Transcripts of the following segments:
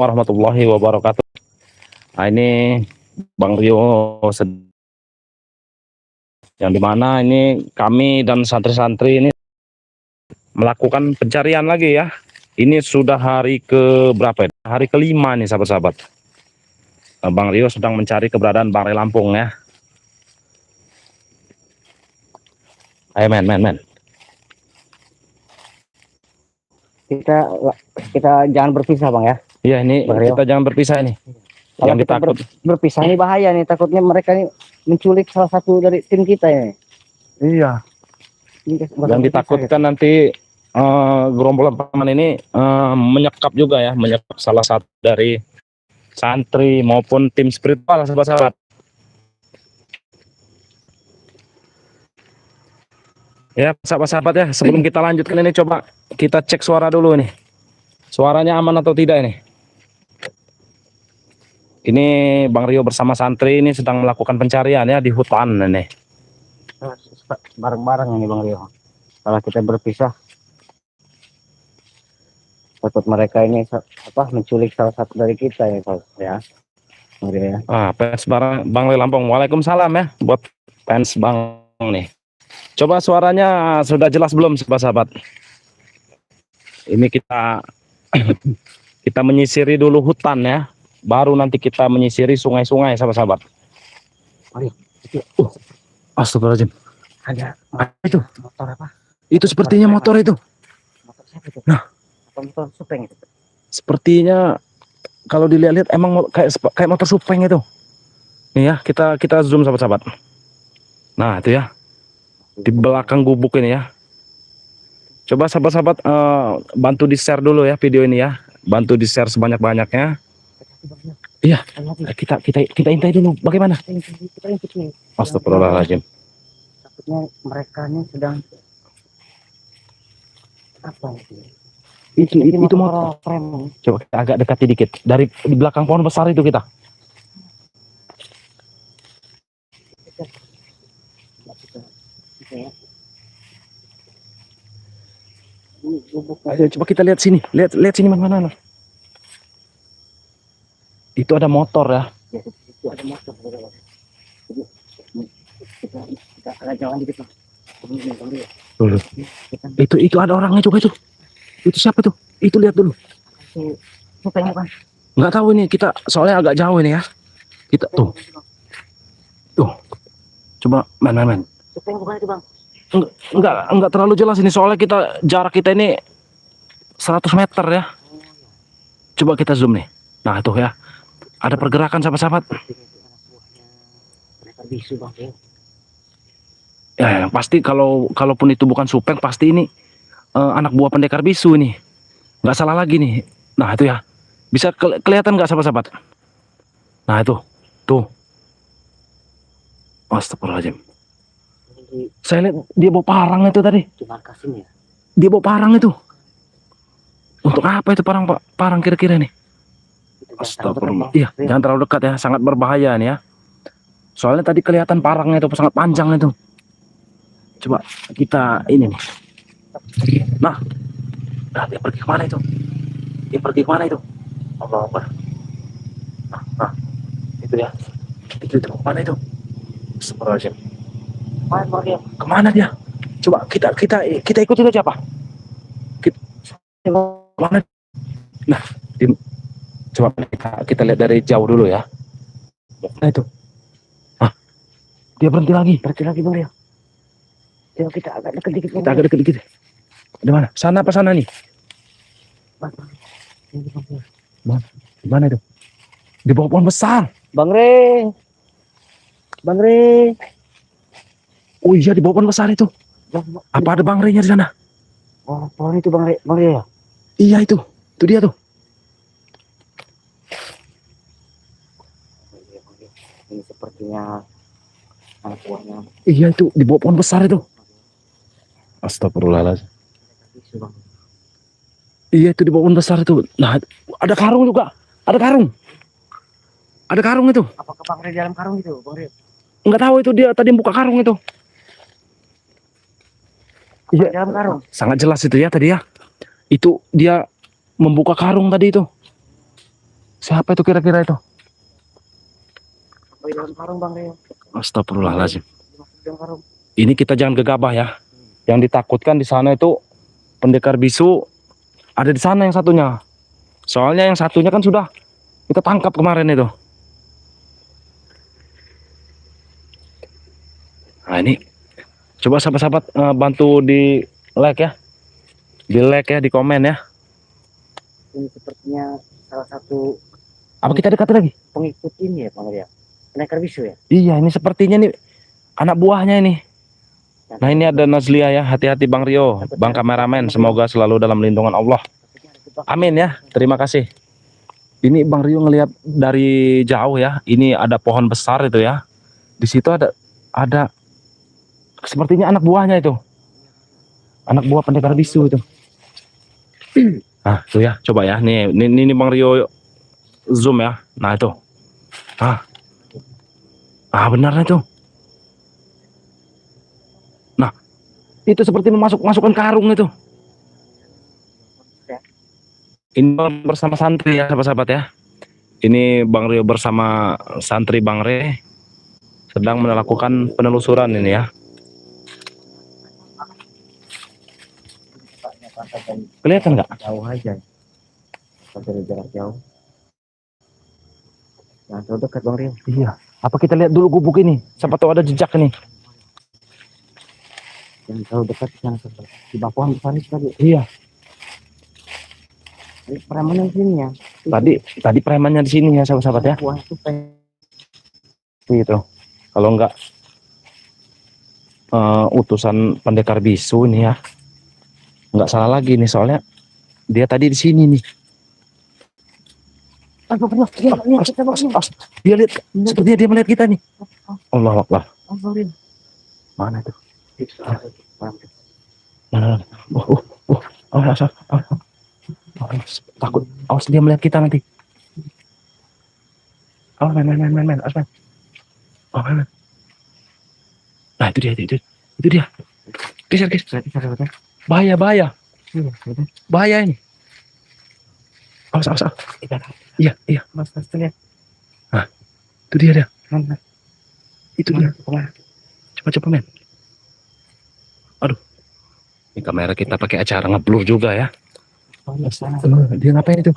warahmatullahi wabarakatuh. Nah, ini Bang Rio yang dimana ini kami dan santri-santri ini melakukan pencarian lagi ya. Ini sudah hari ke berapa ya? Hari kelima nih sahabat-sahabat. Bang Rio sedang mencari keberadaan Bangre Lampung ya. Ayo men. Kita jangan berpisah Bang ya. Iya ini kita jangan berpisah ini. Kalau kita berpisah ini bahaya nih, takutnya mereka ini menculik salah satu dari tim kita ya. Iya. Yang ditakutkan nanti gerombolan paman ini menyekap juga ya, menyekap salah satu dari santri maupun tim spiritual sahabat-sahabat. Ya sahabat-sahabat ya, sebelum kita lanjutkan ini coba kita cek suara dulu nih. Suaranya aman atau tidak ini? Ini Bang Rio bersama santri ini sedang melakukan pencarian ya di hutan nih. Bareng-bareng ini Bang Rio. Kalau kita berpisah, takut mereka ini menculik salah satu dari kita ya, Bang Rio ya. Fans Bangre Lampung, waalaikumsalam ya buat fans Bang nih. Coba suaranya sudah jelas belum sahabat-sahabat? Ini kita kita menyisiri dulu hutan ya, baru nanti kita menyisiri sungai-sungai sahabat-sahabat. Astagfirullahaladzim. Ada itu motor apa? Itu sepertinya motor itu. Motor siapa itu? Nah, motor Supeng itu. Sepertinya kalau dilihat-lihat emang kayak motor Supeng itu. Nih ya, kita zoom sahabat-sahabat. Nah, itu ya. Di belakang gubuk ini ya. Coba sahabat-sahabat bantu di-share dulu ya video ini ya. Bantu di-share sebanyak-banyaknya. Iya. Kita intai dulu bagaimana? Astagfirullahaladzim. Takutnya mereka ini sedang apa itu motor frame. Coba kita agak dekati dikit dari di belakang pohon besar itu kita. Ayo coba kita lihat sini, lihat sini mana. Itu ada motor ya. Itu ada motor. Kita agak jalan dikit Bang. Dulu. Itu ada orangnya juga itu. Itu siapa tuh? Itu lihat dulu. Supeng Bang. Nggak tahu ini, kita soalnya agak jauh ini ya. Kita tuh. Coba main. Supeng bukan itu Bang. Enggak terlalu jelas ini soalnya jarak kita ini 100 meter ya. Coba kita zoom nih. Nah, itu ya. Ada pergerakan sahabat-sahabat. Bisu Bang. Ya, pasti kalaupun itu bukan Supeng pasti ini anak buah pendekar bisu ini. Nggak salah lagi nih. Nah, itu ya. Bisa kelihatan nggak sahabat-sahabat? Nah, itu. Tuh. Astagfirullahaladzim. Saya lihat dia bawa parang itu tadi. Di markasnya. Dia bawa parang itu. Untuk apa itu parang kira-kira nih? Astagfirullah. Iya, jangan terlalu dekat ya, sangat berbahaya nih ya. Soalnya tadi kelihatan parangnya itu sangat panjang itu. Coba kita ini nih. Nah, dia pergi kemana itu? Allah Akbar. Nah, itu ya. Itu kemana itu? Astagfirullahaladzim. Kemana dia? Coba kita ikuti aja apa? Kemana? Nah, coba kita lihat dari jauh dulu ya. Nah itu. Dia berhenti lagi Bang ya. Coba kita agak dekat dikit. Kita agak dekat dikit. Di mana? Sana apa sana nih? Mana itu? Di bawah pohon besar. Bang Re. Oh iya, di bawah pohon besar itu. Apa ada Bang Re-nya di sana? Oh, pohon itu Bang Re ya? Iya itu dia tuh. Ini sepertinya anak buahnya. Iya itu di bawah pohon besar itu. Astagfirullahaladzim. Iya itu di bawah pohon besar itu. Nah, ada karung juga. Ada karung itu. Apakah Bang Re dalam karung itu, Bang Re? Enggak tahu itu, dia tadi buka karung itu. Iya, dalam karung. Sangat jelas itu ya tadi ya. Itu dia membuka karung tadi itu. Siapa itu kira-kira itu? Apa di dalam karung Bang Rio? Astagfirullahaladzim. Masuk di dalam karung. Ini kita jangan gegabah ya. Yang ditakutkan di sana itu pendekar bisu ada di sana yang satunya. Soalnya yang satunya kan sudah kita tangkap kemarin itu. Nah ini coba sahabat-sahabat bantu di like ya. Di like ya, di komen ya. Ini sepertinya salah satu Apa kita dekati lagi? pengikut ini ya Bang Rio. Pendekar bisu ya. Iya, ini sepertinya nih anak buahnya ini. Nah ini ada Nazlia ya, hati-hati Bang Rio, Bang kameramen, semoga selalu dalam lindungan Allah. Amin ya, terima kasih. Ini Bang Rio ngelihat dari jauh ya, ini ada pohon besar itu ya. Di situ ada sepertinya anak buahnya itu. Anak buah pendekar bisu itu. Nah, tuh ya, coba ya. Nih Bang Rio zoom ya. Nah, itu. Benar itu. Nah, itu seperti masukkan karung itu. Ini bersama santri ya, sahabat-sahabat ya. Ini Bang Rio bersama santri Bang Re sedang melakukan penelusuran ini ya. Kelihatan nggak? Jauh aja. Dari jarak jauh. Nah, terlalu dekat Bang Rio. Iya. Apa kita lihat dulu gubuk ini? Siapa tahu ada jejak ini. Yang terlalu dekat yang di bawah pohon besar ini tadi. Iya. Ini preman yang sini ya. Tadi premannya di sini ya, sahabat-sahabat ya. Buah itu Gitu. Kalau enggak utusan pendekar bisu ini ya. Enggak salah lagi nih, soalnya dia tadi di sini nih. Dia lihat, sepertinya dia melihat kita nih. Allahu Akbar. Mana itu? Mana? Awas. Takut. Awas dia melihat kita nanti. Awas main. Awas main. Oh, main. Nah itu dia. Geser. Bahaya. Bahaya ini. Awas. Iya. Mas lihat. Nah, itu dia. Itu dia. Coba men. Aduh. Ini kamera kita pakai acara ngeblur juga ya. Dia ngapain itu?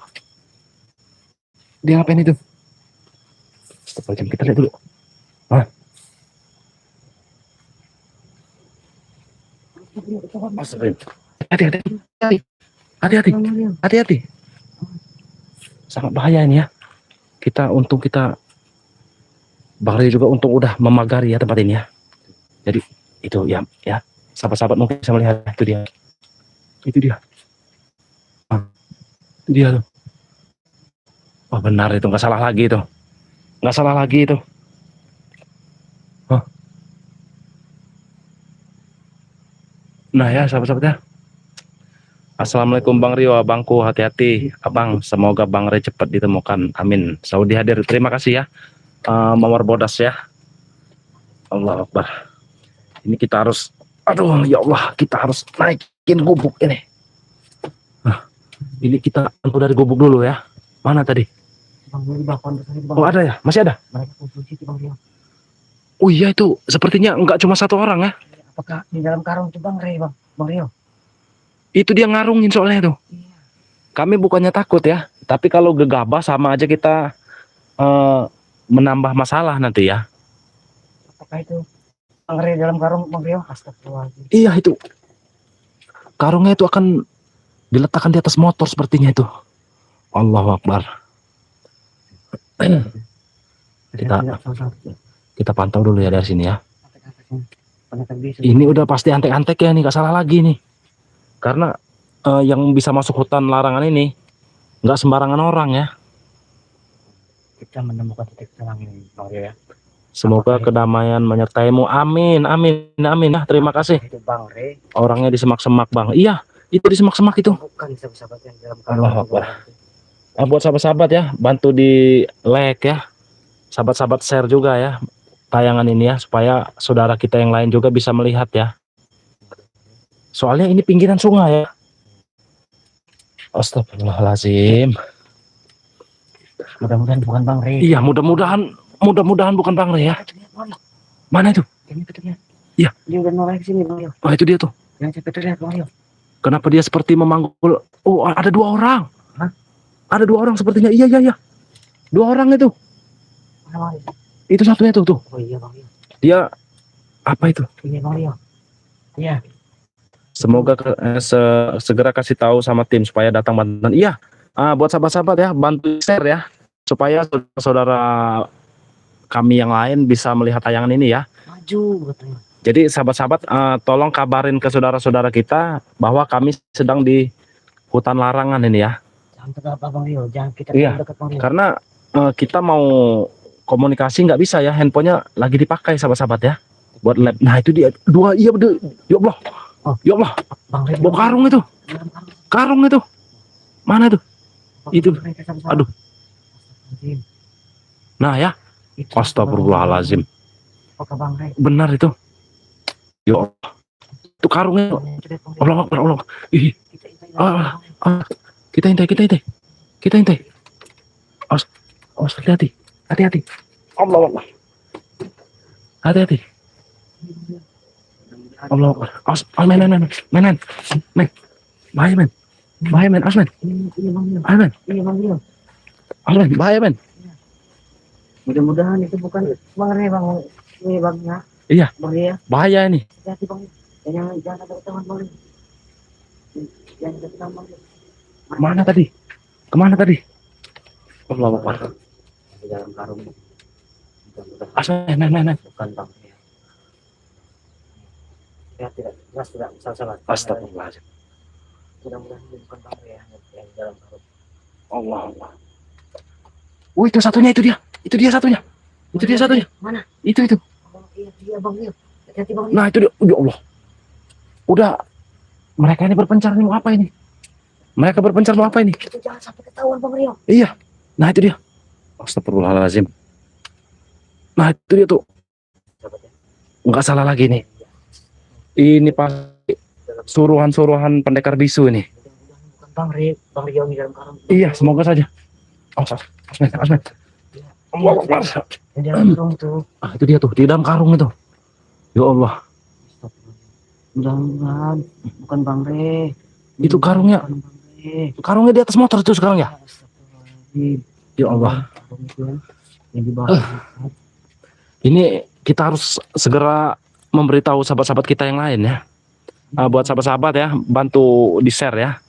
Coba kita lihat dulu. Hati-hati. Sangat bahaya ini ya. Untung kita Bang Ray juga untung udah memagari ya tempat ini ya. Jadi itu ya. Sahabat-sahabat mungkin bisa melihat itu dia. Itu dia tuh. Oh benar itu, nggak salah lagi itu. Nah ya sahabat-sahabat ya. Assalamualaikum Bang Rio, abangku, hati-hati abang, semoga Bang Ray cepat ditemukan, amin. Saudi hadir, terima kasih ya. Mawar bodas ya. Allah Akbar. Ini kita harus, aduh ya Allah, kita harus naikin gubuk ini. Nah, ini kita tentu dari gubuk dulu ya. Mana tadi? Oh ada ya, masih ada. Oh iya itu, sepertinya enggak cuma satu orang ya. Apakah di dalam karung itu Bang Rio? Itu dia ngarungin soalnya tuh. Iya. Kami bukannya takut ya, tapi kalau gegabah sama aja kita menambah masalah nanti ya. Apakah itu Bang Rio dalam karung Bang Rio? Astagfirullahaladzim. Iya itu. Karungnya itu akan diletakkan di atas motor sepertinya itu. Allahu Akbar. Kita pantau dulu ya dari sini ya. Ini udah pasti antek-antek ya nih, gak salah lagi nih. Karena yang bisa masuk hutan larangan ini nggak sembarangan orang ya. Kita menemukan titik terang ini Bang Rio ya. Semoga kedamaian menyertaimu. Amin. Nah, terima kasih. Itu Bang Rio. Orangnya di semak-semak Bang. Iya, itu di semak-semak itu. Bukan sahabat-sahabat yang dalam Allahu Akbar. Buat sahabat-sahabat ya, bantu di like ya. Sahabat-sahabat share juga ya tayangan ini ya, supaya saudara kita yang lain juga bisa melihat ya. Soalnya ini pinggiran sungai ya. Astagfirullahaladzim. Mudah-mudahan bukan Bang Rey. Iya, mudah-mudahan bukan Bang Rey ya. Mana itu? Ini terlihat. Iya. Dia udah noleh ke sini Bang Rio. Oh, itu dia tuh. Yang cepet terlihat Bang Rio. Kenapa dia seperti memanggul? Oh, ada 2 orang. Hah? Ada 2 orang sepertinya. Iya. 2 orang itu. Mana Bang Rio? Itu satunya tuh. Oh iya Bang Rio. Dia apa itu? Ini Bang Rio. Iya. Semoga segera kasih tahu sama tim supaya datang bantuan. Iya. Buat sahabat-sahabat ya, bantu share ya supaya saudara kami yang lain bisa melihat tayangan ini ya. Maju katanya. Jadi sahabat-sahabat tolong kabarin ke saudara-saudara kita bahwa kami sedang di hutan larangan ini ya. Jangan tegak Bang Rio. Jangan kita Iya. dekat Bang Rio. Karena kita mau komunikasi nggak bisa ya, handphonenya lagi dipakai sahabat-sahabat ya. Buat lab. Nah itu dia 2, iya betul. Ya Allah. Oh. Ya Allah. Bang Rio. Bawa karung itu. Karung itu. Mana itu? Itu. Aduh. Nah ya. Astagfirullahalazim. Apakah Bang Rey? Benar itu. Ya Allah. Itu karungnya. Allah Akbar, Allah. Ih. Kita intai. Awas, hati-hati. Allah Akbar. Hati-hati. Allah Akbar. Awas, men. Bahaya men. Awas men. Ini Bang Rio. Bahaya men. Mudah-mudahan itu bukan Bang Rey Bang. Ini Bangnya. Iya. Bang Rio. Bahaya ini. Hati Bang. Jangan ada ketahuan Bang Rio. Jangan ada ketahuan Bang Rio. Kemana tadi? Allah Akbar. Di dalam karung. Awas men. Bukan Bang Rio. Ya tidak salah. Astagfirullahaladzim. Mudah-mudahan itu bukan Bang Rey yang di dalam karung. Allah. Oh itu satunya. Itu dia satunya. Mana? Itu. Oh, iya dia Bang Rio. Hati Bang Rio. Nah itu dia. Ya Allah. Udah. Mereka ini berpencar nih mau apa ini? Itu jangan sampai ketahuan Bang Rio. Iya. Nah itu dia. Astagfirullahaladzim. Nah itu dia tuh. Nggak salah lagi nih. Ini pasti suruhan pendekar bisu ini. Mudah-mudahan bukan Bang Rio di dalam karung. Iya, semoga saja. Asmen. Allah Akbar. Di dalam karung itu. Itu dia tuh di dalam karung itu. Ya Allah. Mudah-mudahan bukan Bang Rey. Itu karungnya. Bukan Bang Rey. Karungnya di atas motor itu sekarang ya. Ya Allah. Yang di bawah. Ini kita harus segera memberitahu sahabat-sahabat kita yang lain ya. Buat sahabat-sahabat ya, bantu di share ya.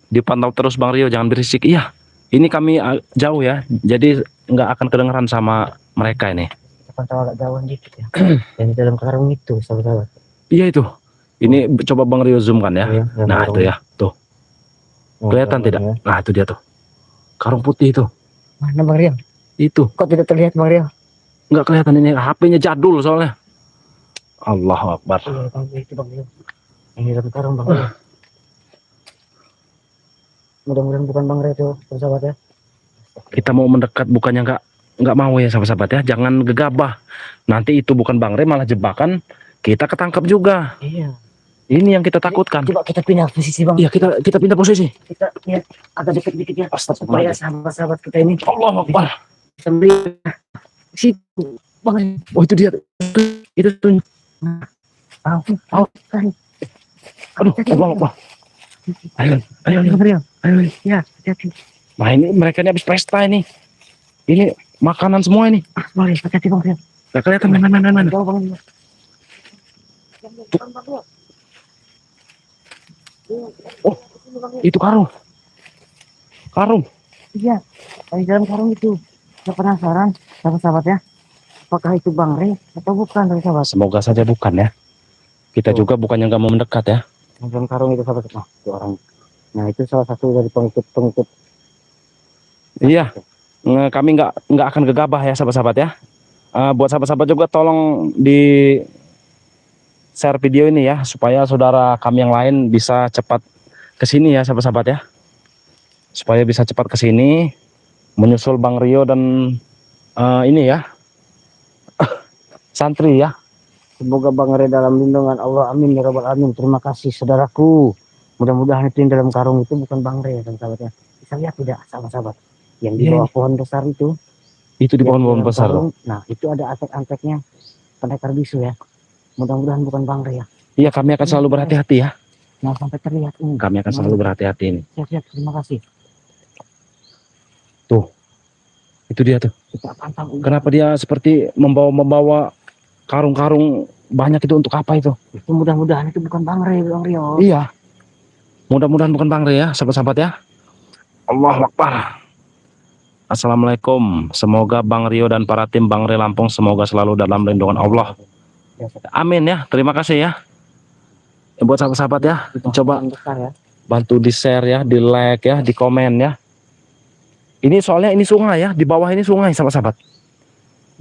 Dipantau terus Bang Rio, jangan berisik. Iya, ini kami jauh ya, jadi nggak akan kedengeran sama mereka ini. Kita pantau agak jauhan dikit ya. Yang di dalam karung itu, sahabat-sahabat. Iya itu. Ini coba Bang Rio zoom kan ya. Iya, Nah itu ya, tuh. Kelihatan tidak? Ya. Nah itu dia tuh. Karung putih itu. Mana Bang Rio? Itu. Kok tidak terlihat Bang Rio? Nggak kelihatan ini, HP-nya jadul soalnya. Allahu Akbar. Iya, Bang Rio, itu Bang Rio. Yang di dalam karung Bang Rio. Mudah-mudahan bukan Bang Rio itu, sahabat ya. Kita mau mendekat bukannya nggak mau ya sahabat-sahabat ya. Jangan gegabah. Nanti itu bukan Bang Rey malah jebakan. Kita ketangkap juga. Iya. Ini yang kita takutkan. Coba kita pindah posisi Bang. Iya kita pindah posisi. Kita lihat agak dekat dikit ya. Supaya Astagfirullah. sahabat-sahabat kita ini Allahu Akbar. bisa melihat situ Bang Rio. Oh itu dia. Itu tuh. Kan. Aduh, Allahu Akbar. Ayo. Bang Rio. Ya, hati-hati. Nah ini mereka ini habis pesta ini. Ini makanan semua ini. Bang Rio, hati-hati Bang Rio. Gak kelihatan mana. Jauh Bang Rio. Oh, itu karung. Iya, di dalam karung itu. Saya penasaran, sahabat-sahabat ya. Apakah itu Bang Rey atau bukan, sahabat? Semoga saja bukan ya. Kita juga bukannya nggak mau mendekat ya. Di dalam karung itu sahabat, itu orang. Nah itu salah satu dari pengikut. Iya. Kami nggak akan gegabah ya sahabat-sahabat ya. Buat sahabat-sahabat juga tolong di share video ini ya supaya saudara kami yang lain bisa cepat ke sini ya sahabat-sahabat ya. Supaya bisa cepat ke sini menyusul Bang Rio dan ini ya. Santri ya. Semoga Bang Rey dalam lindungan Allah, amin ya rabbal alamin. Terima kasih saudaraku. Mudah-mudahan itu yang dalam karung itu bukan Bang Rey, sahabat ya. bisa lihat tidak sahabat-sahabat yang di Iya, bawah pohon besar itu. Itu di yang pohon-pohon dalam besar. karung. Nah itu ada antek-anteknya pendekar bisu ya. Mudah-mudahan bukan Bang Rey ya. Iya, kami akan selalu berhati-hati ya. Jangan sampai terlihat ini. Kami akan selalu berhati-hati ini. Siap-siap, terima kasih. Itu dia tuh. Kita pantau. Kenapa dia seperti membawa karung-karung banyak itu, untuk apa itu? Itu mudah-mudahan itu bukan Bang Rio. Iya. Mudah-mudahan bukan Bang Rey ya, sahabat-sahabat ya. Allahu Akbar. Assalamualaikum. Semoga Bang Rio dan para tim Bang Rey Lampung semoga selalu dalam lindungan Allah. Amin ya. Terima kasih ya. Buat sahabat-sahabat ya, coba besar ya. bantu di share ya, di like ya, di komen ya. Ini soalnya ini sungai ya, di bawah ini sungai sahabat-sahabat.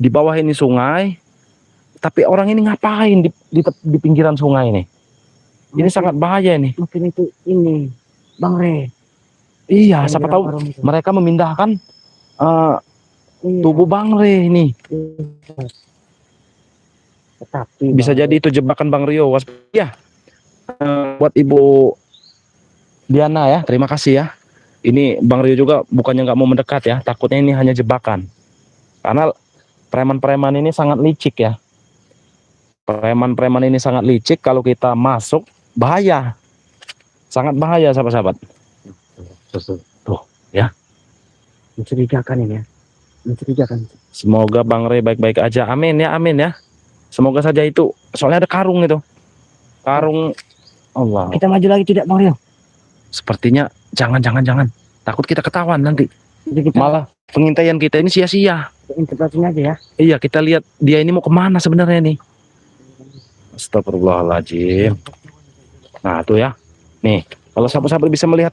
Di bawah ini sungai, tapi orang ini ngapain di pinggiran sungai ini? Ini sangat bahaya ini. Mungkin itu ini Bang Rey. Iya, Yang siapa dalam tahu karung itu. mereka memindahkan Iya. tubuh Bang Rey ini. Tetapi Bisa Bang jadi itu jebakan Bang Rio. Ya, buat Ibu Diana ya, terima kasih ya. Ini Bang Rio juga bukannya nggak mau mendekat ya, takutnya ini hanya jebakan. Karena preman-preman ini sangat licik ya. Preman-preman ini sangat licik, kalau kita masuk bahaya. Sangat bahaya sahabat-sahabat. Tuh, ya. mencurigakan ini ya. Mencurigakan. Semoga Bang Rey baik-baik aja. Amin ya, amin ya. Semoga saja itu. Soalnya ada karung itu. Karung Allah. Kita maju lagi tidak Bang Rio? Sepertinya jangan. Takut kita ketahuan nanti. Jadi kita Malah pengintaian kita ini sia-sia. interpretasinya aja ya. Iya, kita lihat dia ini mau kemana sebenarnya nih. Astagfirullahaladzim. Nah tuh ya. Nih, kalau sahabat-sahabat bisa melihat,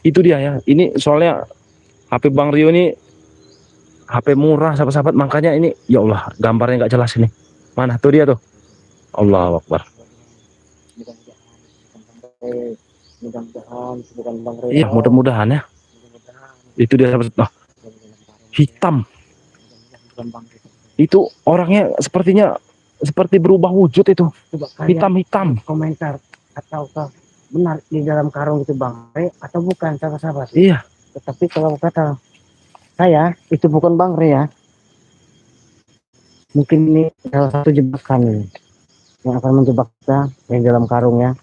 itu dia ya. Ini soalnya HP Bang Rio ini HP murah sahabat-sahabat, makanya ini ya Allah gambarnya nggak jelas ini. Mana tuh dia tuh. Allahu Akbar. Mudah-mudahan bukan Bang Rey. Iya, mudah-mudahan ya. Itu dia sahabat. Nah, hitam. Bukan Bang Rey. Itu orangnya sepertinya seperti berubah wujud itu. Coba kalian Hitam. komentar ataukah benar di dalam karung itu Bang Rey atau bukan sahabat-sahabat. Iya. Tetapi kalau kata saya itu bukan Bang Rey ya. Mungkin ini salah satu jebakan yang akan menjebak kita yang dalam karungnya.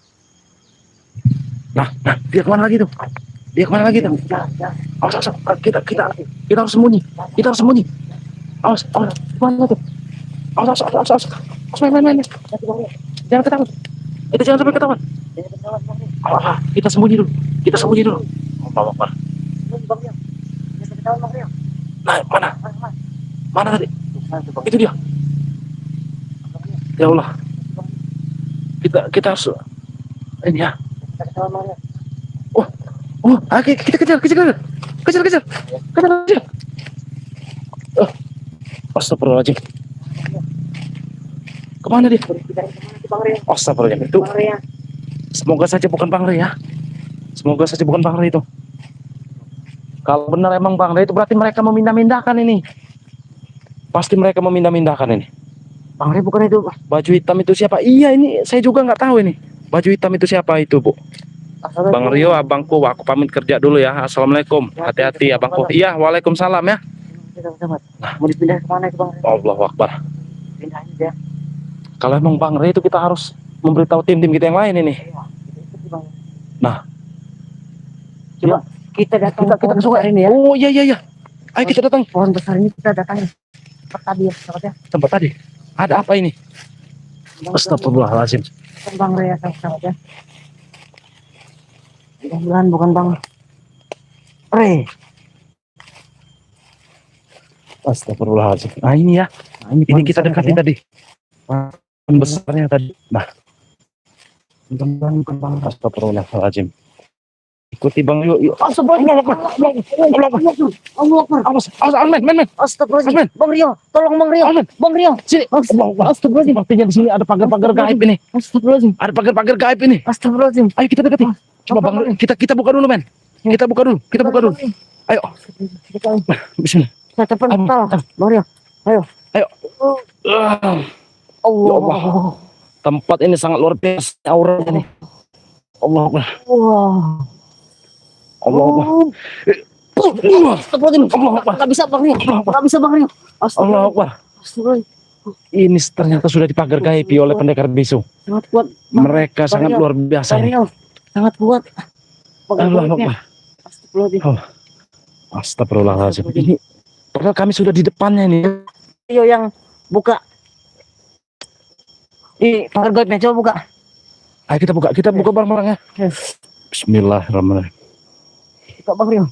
Nah, dia kemana lagi tuh? Dia kemana lagi tuh? Awas, kita harus sembunyi. Kita harus sembunyi. Awas, kemana tuh? Awas, main. Jangan ketahuan. Itu jangan sampai ketahuan. Kita sembunyi dulu. Allahu Akbar. Nah, mana? Mana tadi? Itu dia. Ya Allah. Kita harus ini ya. Kita kejar. Astagfirullahaladzim. Kemana dia? Astagfirullahaladzim. Itu semoga saja bukan Bang Rey ya. Semoga saja bukan Bang Rey itu. Kalau benar emang Bang Rey itu berarti mereka memindah-mindahkan ini. Pasti mereka memindah-mindahkan ini. Bang Rey bukan itu. Baju hitam itu siapa? Iya, ini saya juga nggak tahu ini. Baju hitam itu siapa itu, Bu? Bang Rio, abangku, aku pamit kerja dulu ya. Assalamualaikum. Hati-hati abangku. Iya, waalaikumsalam ya. Mau dipindah kemana itu Bang Rey? Allahu Akbar. Pindah aja. Kalau emang Bang Rey itu kita harus memberitahu tim-tim kita yang lain ini. Nah, Coba kita datang kita ke sungai ini ya. Oh iya. Ayo kita datang. Pohon besar ini kita datang. Tempat tadi ya, sahabat ya. Tempat tadi. Ada apa ini? Astagfirullahaladzim. Bukan Bang Rey ya, sahabat ya. Mudah-mudahan bukan Bang Rey. Astagfirullahaladzim. Nah ini ya. Ini kita dekati tadi. Pohon besarnya tadi. Nah, Mudah-mudahan bukan Bang Rey. astagfirullahaladzim. Ikuti Bang Rio. Astagfirullahaladzim. Awas, men. Astagfirullahaladzim. Bang Rio, tolong Bang Rio. Bang Rio, Sini. Astagfirullahaladzim. Sepertinya di sini ada pagar-pagar gaib ini. Astagfirullahaladzim. Ada pagar-pagar gaib ini. Astagfirullahaladzim. Ayo kita dekati. Coba Bang Rio, kita buka dulu, men. Kita buka dulu. Ayo. Bismillah. Kita cepat tolong. Bang Rio. Ayo. Allah. Tempat ini sangat luar biasa auranya nih. Allah. Wow. Allah Akbar. Astagfirullahaladzim. Allah Akbar. Nggak bisa Bang Rio. Nggak bisa Bang Rio. Allah Akbar. Astagfirullah. Ini ternyata sudah dipagar gaibi oleh pendekar bisu. Sangat kuat. Bang. Mereka sangat Rio. luar biasa Bang ini. Rio. Sangat kuat. Pagar Allah gaibnya. Akbar. Astagfirullahaladzim. Astagfirullahaladzim. Ini padahal kami sudah di depannya ini. Rio yang buka. Ini pagar gaibnya, coba buka. Ayo kita buka barang-barangnya. Bismillahirrahmanirrahim. Buka Bang Rio.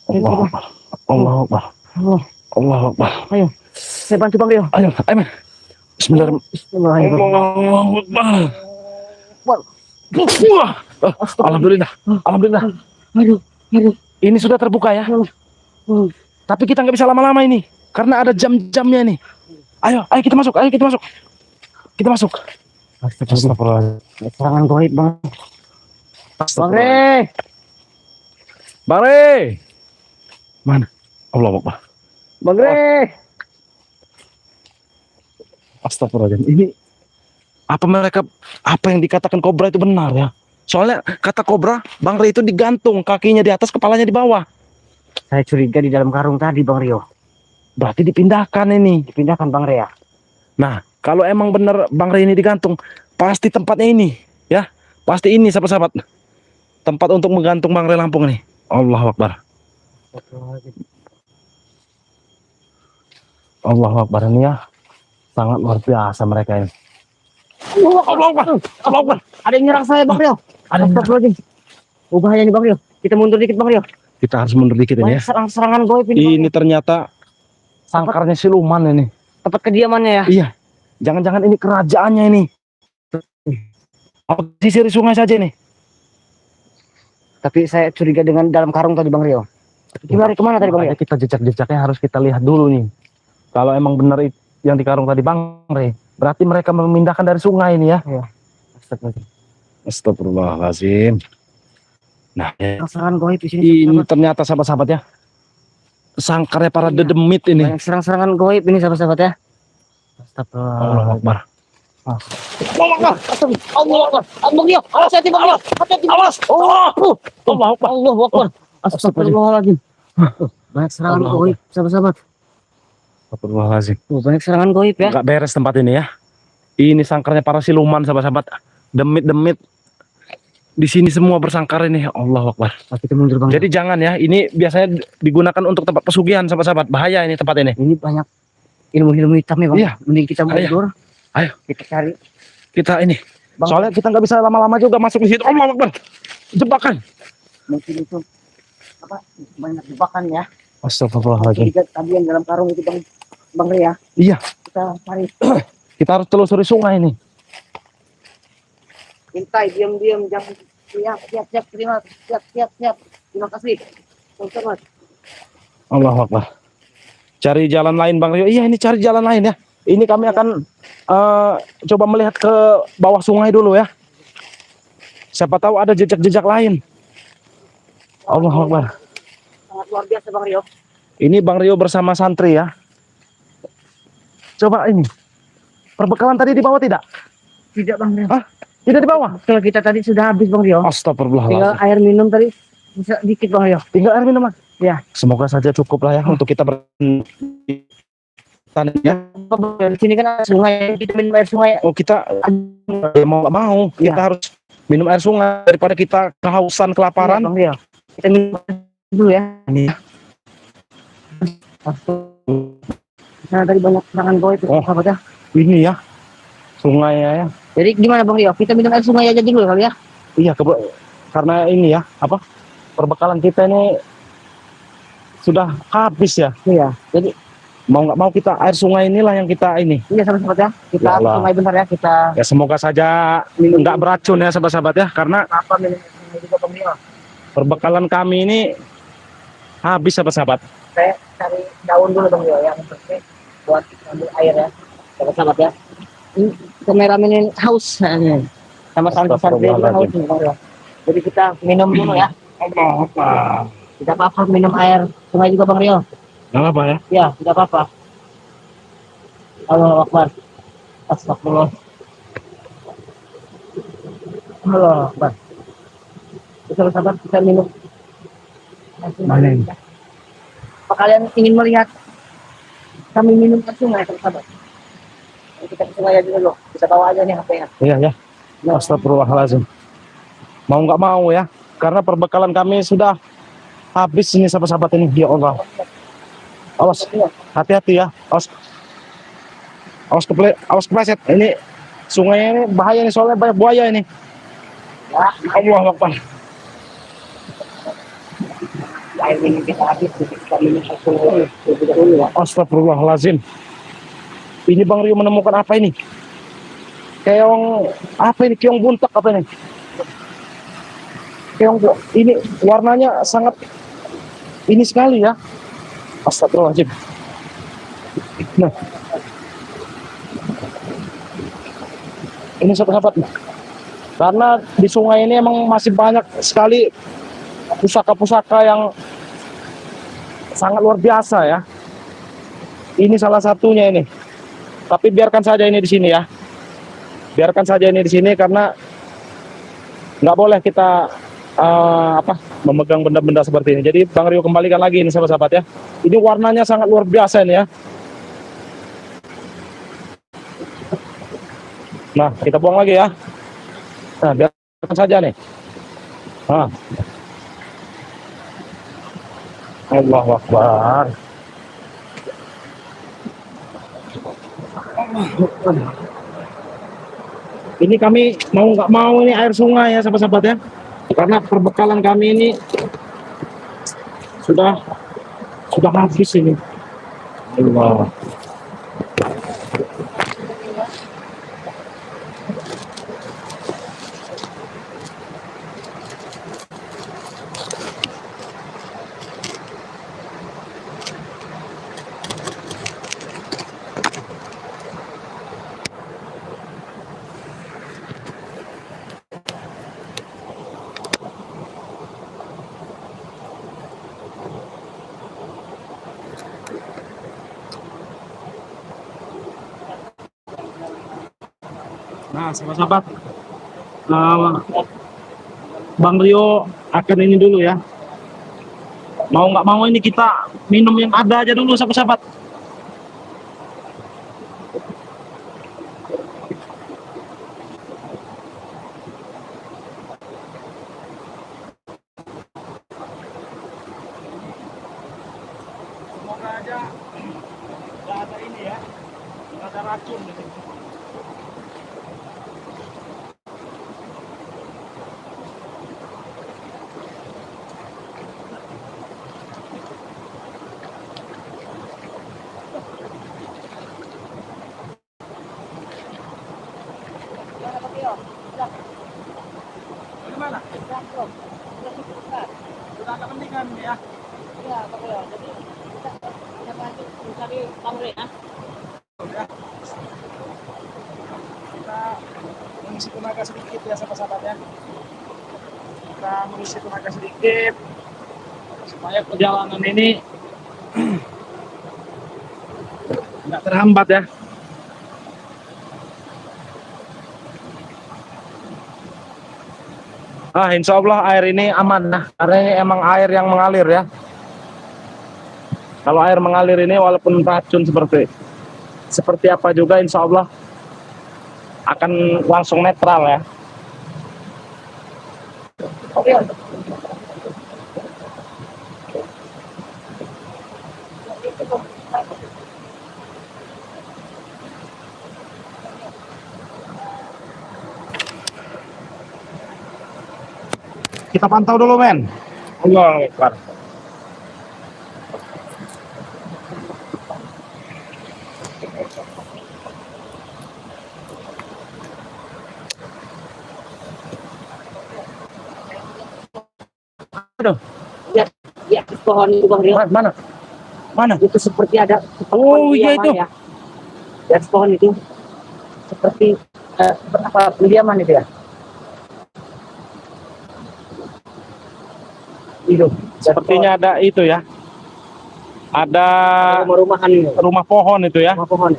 Allah Akbar. Allah Akbar. Allah. Allah Akbar. Ayo. Saya bantu Bang Rio. Ayo, men. Bismillahirrahmanirrahim. Bismillahirrahmanirrahim. Allah Akbar. Wah. Wah. Alhamdulillah. Alhamdulillah. Aduh. Ini sudah terbuka ya. Tapi kita nggak bisa lama-lama ini karena ada jam-jamnya nih. Ayo kita masuk. Kita masuk. Astagfirullah. Serangan goib Bang. Bang Re. Re. Bang Re. Mana? Allah Akbar. Bang Re. Astagfirullahaladzim. Ini apa yang dikatakan kobra itu benar ya? Soalnya kata kobra, Bang Re itu digantung, kakinya di atas, kepalanya di bawah. Saya curiga di dalam karung tadi Bang Rio. Berarti dipindahkan ini. Dipindahkan Bang Re ya. Nah, kalau emang benar Bang Re ini digantung, pasti tempatnya ini, ya. Pasti ini sahabat-sahabat. Tempat untuk menggantung Bang Re Lampung nih. Allahu Akbar. Allahu Akbar ini ya. Sangat luar biasa mereka ini. Allah Akbar. Allah Akbar. Ada yang nyerang saya Bang Rio. Ada yang Astagfirullahaladzim. Oh bahaya nih Bang Rio. Kita mundur dikit Bang Rio. Kita harus mundur dikit ini ya. Banyak serangan goib ini. Ini ternyata sangkarnya siluman ini. Tempat kediamannya ya. Iya. Jangan-jangan ini kerajaannya ini. Apa sisir sungai saja nih? Tapi saya curiga dengan dalam karung tadi Bang Rio. Kita lari kemana tadi Bang Rio? Makanya kita jejak-jejaknya harus kita lihat dulu nih. Kalau emang benar yang di karung tadi Bang Re, berarti mereka memindahkan dari sungai ini ya. Iya. Astagfirullahaladzim. Astagfirullahaladzim. Nah, ya. Serangan goib di sini. Ini ternyata sahabat-sahabat ya. Sangkarnya para Iya. dedemit ini. Banyak serang-serangan goib ini sahabat-sahabat ya. Allah Akbar. Allah Akbar. Allah Akbar. Bang Rio, awas hati Bang Rio. Hati-hati. Awas. Allah Akbar. Allah Akbar. Astagfirullahaladzim. Banyak serangan Allah goib sahabat-sahabat. Astagfirullahaladzim. Banyak serangan goib ya. Enggak beres tempat ini ya. Ini sangkarnya para siluman sahabat-sahabat. Demit-demit. Di sini semua bersangkar ini. Allah Akbar. Kita mundur Bang. Jadi jangan ya. Ini biasanya digunakan untuk tempat pesugihan sahabat-sahabat. Bahaya ini tempat ini. Ini banyak ilmu-ilmu hitam ya Bang. Iya. Mending kita mundur. Ayo. Kita cari. Kita ini. Bang. Soalnya kita nggak bisa lama-lama juga masuk di situ. Allah Akbar. Jebakan. Mungkin itu apa? Banyak jebakan ya. Astagfirullahaladzim. Jadi tadi yang dalam karung itu Bang Ria. Iya. Kita cari. Kita harus telusuri sungai ini. Intai diam-diam jangan siap terima siap. Terima kasih. Teman-teman. Allah Akbar. Cari jalan lain Bang Rio. Iya ini cari jalan lain ya. Ini kami akan coba melihat ke bawah sungai dulu ya. Siapa tahu ada jejak-jejak lain. Allah Akbar. Sangat luar biasa Bang Rio. Ini Bang Rio bersama santri ya. Coba ini. Perbekalan tadi di bawah tidak? Tidak Bang Rio. Hah? Tidak di bawah? Kalau kita tadi sudah habis Bang Rio. Tinggal Astagfirullahaladzim. air minum tadi bisa dikit Bang Rio. Tinggal air minum. Ya. Semoga saja cukup lah ya untuk kita ya. Di sini kan ada sungai, kita minum air sungai. Oh kita mau nggak mau Ya. kita harus minum air sungai daripada kita kehausan kelaparan. Bang Rio. Kita minum dulu ya. Ini. Nah tadi banyak serangan goib itu sahabat ya. Ini ya sungai ya. Jadi gimana Bang Rio? Kita minum air sungai aja dulu kali ya. Iya karena ini ya apa perbekalan kita ini sudah habis ya. Iya. Jadi Mau nggak mau kita air sungai inilah yang kita ini. iya sahabat ya. Kita Ya Allah. sungai bentar ya. Kita Ya semoga saja minum nggak beracun ya sahabat-sahabat ya karena apa minum air sungai juga Bang Rio. perbekalan kami ini habis sahabat-sahabat. Saya cari daun dulu Bang Rio yang penting buat ambil air ya. Sahabat ya. Ini kameramen ini haus. Sama santri-santri juga haus nih Bang Rio. Jadi kita minum dulu ya. Allah Akbar. Tidak apa-apa minum air sungai juga Bang Rio. Nggak apa ya? Ya, tidak apa-apa. Allahu Akbar. Astagfirullah. Allahu Akbar. Kita sabar kita minum Mana ini? Apa kalian ingin melihat kami minum ke sungai, sahabat? Kita ke sungai aja dulu. Bisa bawa aja nih HP-nya. Iya ya. Astagfirullahaladzim. Mau nggak mau ya, karena perbekalan kami sudah habis ini sahabat-sahabat ini. Ya Allah. Awas, hati-hati ya. Awas kepleset. Ini sungai ini bahaya nih, soalnya banyak buaya ini. Ya, Allah Akbar. air minum kita habis. Kita minum ke sungai terlebih dahulu ya. Astagfirullahaladzim. Ini Bang Rio menemukan apa ini? Keong apa ini? Keong buntak apa ini? Keong ini warnanya sangat ini sekali ya. Astagfirullahaladzim. Nah, ini sahabat-sahabat. Karena di sungai ini emang masih banyak sekali pusaka-pusaka yang sangat luar biasa ya. Ini salah satunya ini. Tapi biarkan saja ini di sini ya. Biarkan saja ini di sini karena nggak boleh kita memegang benda-benda seperti ini. Jadi Bang Rio kembalikan lagi ini sahabat-sahabat ya. Ini warnanya sangat luar biasa ini ya. Nah, kita buang lagi ya. Nah, biarkan saja nih. Nah. Allahu Akbar. Ini kami mau nggak mau ini air sungai ya sahabat-sahabat ya. Karena perbekalan kami ini sudah habis ini. Allah. Nah, sahabat-sahabat, Bang Rio akan ini dulu ya. Mau nggak mau ini kita minum yang ada aja dulu, sahabat-sahabat. Semoga aja nggak ada ini ya, nggak ada racun gitu. Bagaimana? Sudah ada mendingan ya. Iya, Pak Leo. Jadi kita lanjut mencari Bang Rio ya. Kita mengisi tenaga sedikit ya sahabat-sahabat ya. Kita mengisi tenaga sedikit supaya perjalanan ini nggak terhambat ya. Insya Allah air ini aman nah, karena ini emang air yang mengalir ya. Kalau air mengalir ini walaupun racun seperti apa juga insya Allah akan langsung netral ya. Oke. Kita pantau dulu men. Allah Akbar. Aduh, Ya, di atas pohon itu Bang Rio. mana? Mana? Itu seperti ada Oh iya itu. ya. Di atas pohon itu seperti apa pendiaman itu ya. Itu Sepertinya ada itu ya. Ada rumah-rumahan ini. rumah pohon itu ya. Rumah pohon.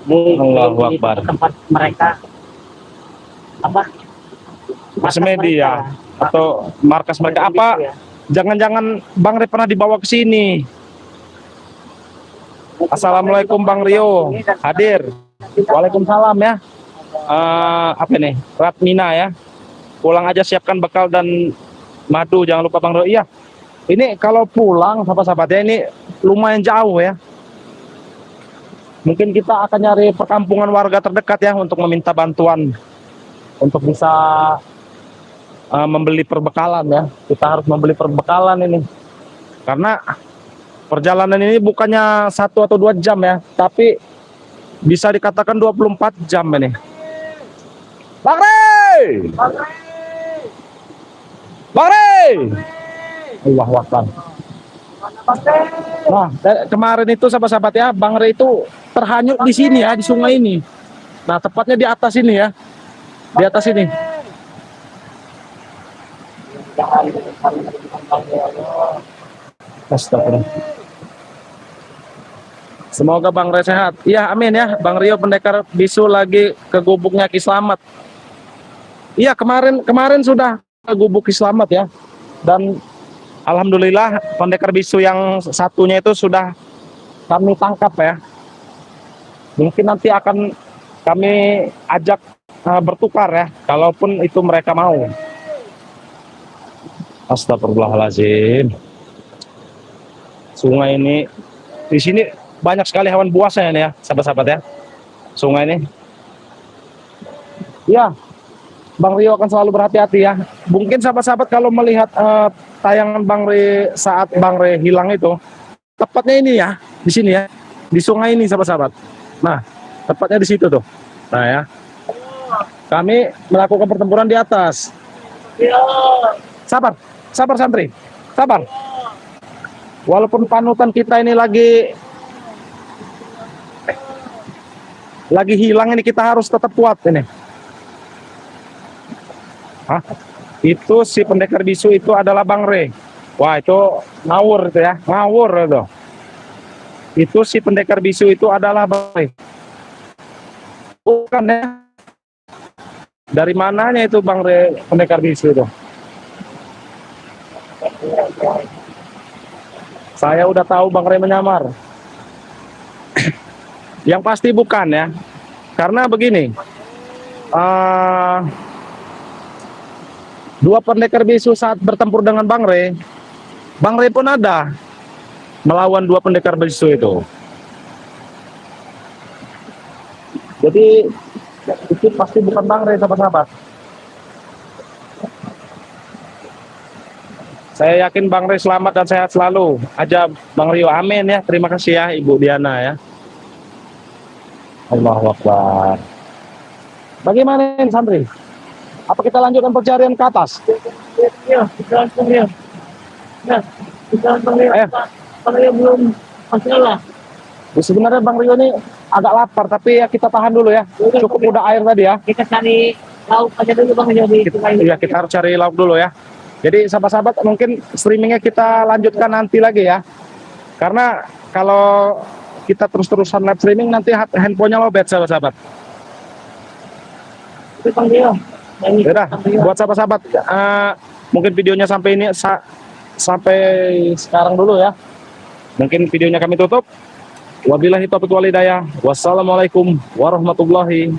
Allahu Akbar. Tempat mereka apa? Bersemedi ya. atau markas mereka apa? Ya. Jangan-jangan Bang Re pernah dibawa ke sini. Assalamualaikum Bang Rio, hadir. Waalaikumsalam ya. Apa nih? Ratmina ya. Pulang aja siapkan bekal dan madu, jangan lupa Bang Rio. Iya. Ini kalau pulang sahabat-sahabat ya, ini lumayan jauh ya. Mungkin kita akan nyari perkampungan warga terdekat ya untuk meminta bantuan untuk bisa membeli perbekalan ya. Kita harus membeli perbekalan ini. Karena perjalanan ini bukannya 1 atau 2 jam ya, tapi bisa dikatakan 24 jam ini. Bang Rey! Bang Rey! Allahu Akbar. Nah, kemarin itu sahabat-sahabat ya, Bang Rey itu terhanyut di sini ya, di sungai ini. Nah, tepatnya di atas ini ya. Di atas ini. Astagfirullah. Semoga Bang Rey sehat. Iya, amin ya. Bang Rio pendekar bisu lagi ke gubuknya Ki Slamet. Iya, kemarin sudah ke gubuk Ki Slamet ya. Dan alhamdulillah pendekar bisu yang satunya itu sudah kami tangkap ya. Mungkin nanti akan kami ajak bertukar ya, kalaupun itu mereka mau. Astagfirullahaladzim. Sungai ini, di sini banyak sekali hewan buasnya ini ya, sahabat-sahabat ya. Sungai ini. Ya, Bang Rio akan selalu berhati-hati ya. Mungkin sahabat-sahabat kalau melihat tayangan Bang Rio saat Bang Rio hilang itu, tepatnya ini ya, di sini ya, di sungai ini sahabat-sahabat. Nah, tepatnya di situ tuh. Nah ya, kami melakukan pertempuran di atas. Sabar, sabar santri, sabar. Walaupun panutan kita ini lagi hilang ini, kita harus tetap kuat ini. Hah? Itu si pendekar bisu itu adalah Bang Rey. Wah, itu ngawur itu ya, ngawur itu. Itu si pendekar bisu itu adalah Bang Rey. Bukan ya. Dari mananya itu Bang Rey pendekar bisu itu? Saya udah tahu Bang Rey menyamar. Yang pasti bukan ya. Karena begini. Dua pendekar bisu saat bertempur dengan Bang Rey pun ada melawan dua pendekar bisu itu. Jadi itu pasti bukan Bang Rey, sahabat-sahabat. Saya yakin Bang Rey selamat dan sehat selalu. Aja Bang Rio, amin ya. Terima kasih ya Ibu Diana ya. Allahu Akbar. Bagaimana ini santri? Apa kita lanjutkan pencarian ke atas? Ya, kita langsung ya. Nah, kita langsung ya. Bang Rio belum masalah. Ya, sebenarnya Bang Rio ini agak lapar, tapi ya kita tahan dulu ya. Cukup udah air tadi ya. Kita cari lauk aja dulu Bang Rio di sungai ini. Iya, kita harus cari lauk dulu ya. Jadi sahabat-sahabat mungkin streamingnya kita lanjutkan nanti lagi ya. Karena kalau kita terus-terusan live streaming nanti handphonenya lowbat sahabat-sahabat. Itu Bang Rio. Yaudah, buat sahabat-sahabat mungkin videonya sampai ini sampai sekarang dulu ya. Mungkin videonya kami tutup. Wabillahi taufiq wal hidayah. Wassalamualaikum warahmatullahi